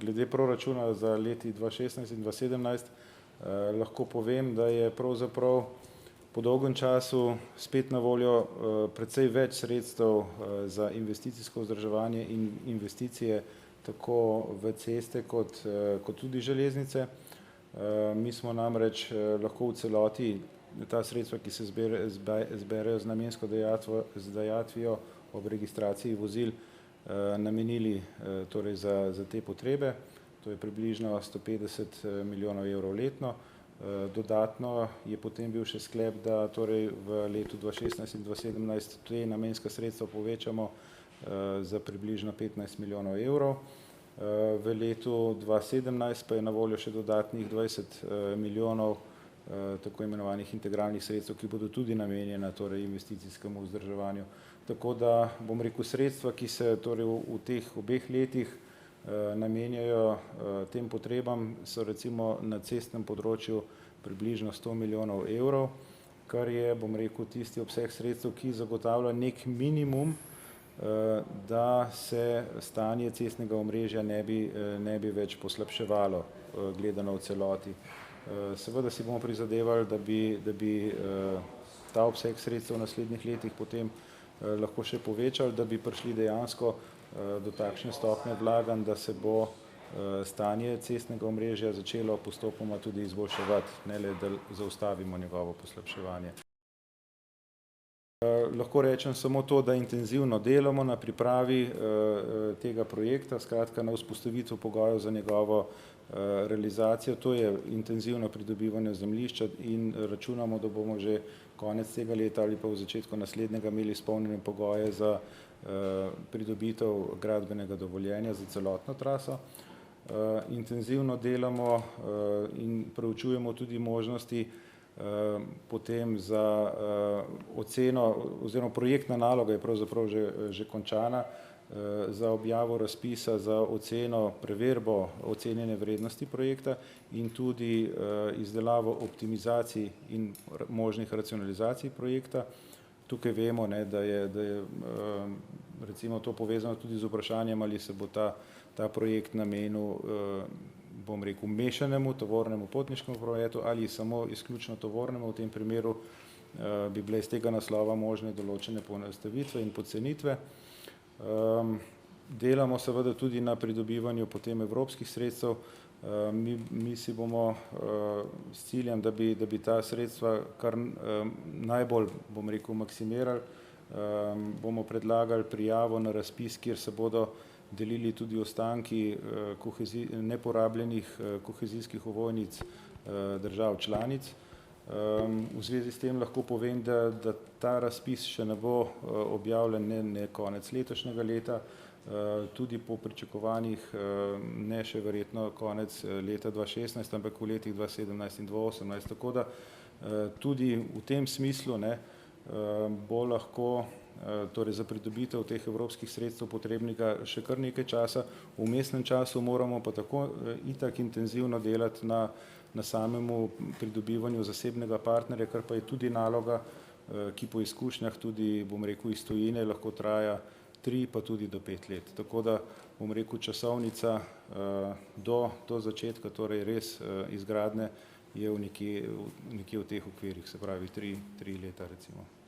Glede proračuna za leti 2016 in 2017 lahko povem, da je pravzaprav po dolgem času spet na voljo precej več sredstev za investicijsko vzdrževanje in investicije tako v ceste kot tudi železnice. Mi smo namreč lahko v celoti ta sredstva, ki se zberejo z namensko dajatvijo ob registraciji vozil, namenili torej za te potrebe. To je približno 150 milijonov evrov letno. Dodatno je potem bil še sklep, da torej v letu 2016 in 2017 te namenska sredstva povečamo za približno 15 milijonov evrov. V letu 2017 pa je na voljo še dodatnih 20 milijonov tako imenovanih integralnih sredstev, ki bodo tudi namenjena torej investicijskemu vzdrževanju. Tako da bom rekel, sredstva, ki se torej v teh obeh letih namenjajo tem potrebam, so recimo na cestnem področju približno 100 milijonov evrov, kar je, bom rekel, tisti obseg sredstev, ki zagotavlja nek minimum, da se stanje cestnega omrežja ne bi več poslabševalo, gledano v celoti. Seveda si bomo prizadevali, da bi ta obseg sredstev v naslednjih letih potem lahko še povečali, da bi prišli dejansko do takšne stopnje vlaganj, da se bo stanje cestnega omrežja začelo postopoma tudi izboljševati, ne le da zaustavimo njegovo poslabševanje. Lahko rečem samo to, da intenzivno delamo na pripravi tega projekta, skratka na vzpostavitev pogojev za njegovo realizacijo. To je intenzivno pridobivanje zemljišča in računamo, da bomo že konec tega leta ali pa v začetku naslednjega imeli izpolnjene pogoje za pridobitev gradbenega dovoljenja za celotno traso. Intenzivno delamo in preučujemo tudi možnosti potem za oceno oziroma projektna naloga je pravzaprav že končana za objavo razpisa za oceno, preverbo ocenjene vrednosti projekta in tudi izdelavo optimizacij in možnih racionalizacij projekta. Tukaj vemo, da je recimo to povezano tudi z vprašanjem, ali se bo ta projekt namenil, bom rekel, mešanemu tovornemu potniškemu prometu ali samo izključno tovornemu. V tem primeru bi bile iz tega naslova možne določene poenostavitve in pocenitve. Delamo seveda tudi na pridobivanju potem evropskih sredstev. Mi si bomo s ciljem, da bi ta sredstva kar najbolj, bom rekel, maksimirali, bomo predlagali prijavo na razpis, kjer se bodo delili tudi ostanki neporabljenih kohezijskih ovojnic držav članic. V zvezi s tem lahko povem, da ta razpis še ne bo objavljen ne konec letošnjega leta, tudi po pričakovanjih ne še verjetno konec leta 2016, ampak v letih 2017 in 2018. Tako da tudi v tem smislu bo lahko torej za pridobitev teh evropskih sredstev potrebnega še kar nekaj časa. V vmesnem času moramo pa tako itak intenzivno delati na samemu pridobivanju zasebnega partnerja, kar pa je tudi naloga, ki po izkušnjah tudi, bom rekel, iz tujine lahko traja 3 pa tudi do 5 let. Tako da, bom rekel, časovnica do začetka, torej res izgradnje, je nekje v teh okvirih, se pravi 3 leta recimo.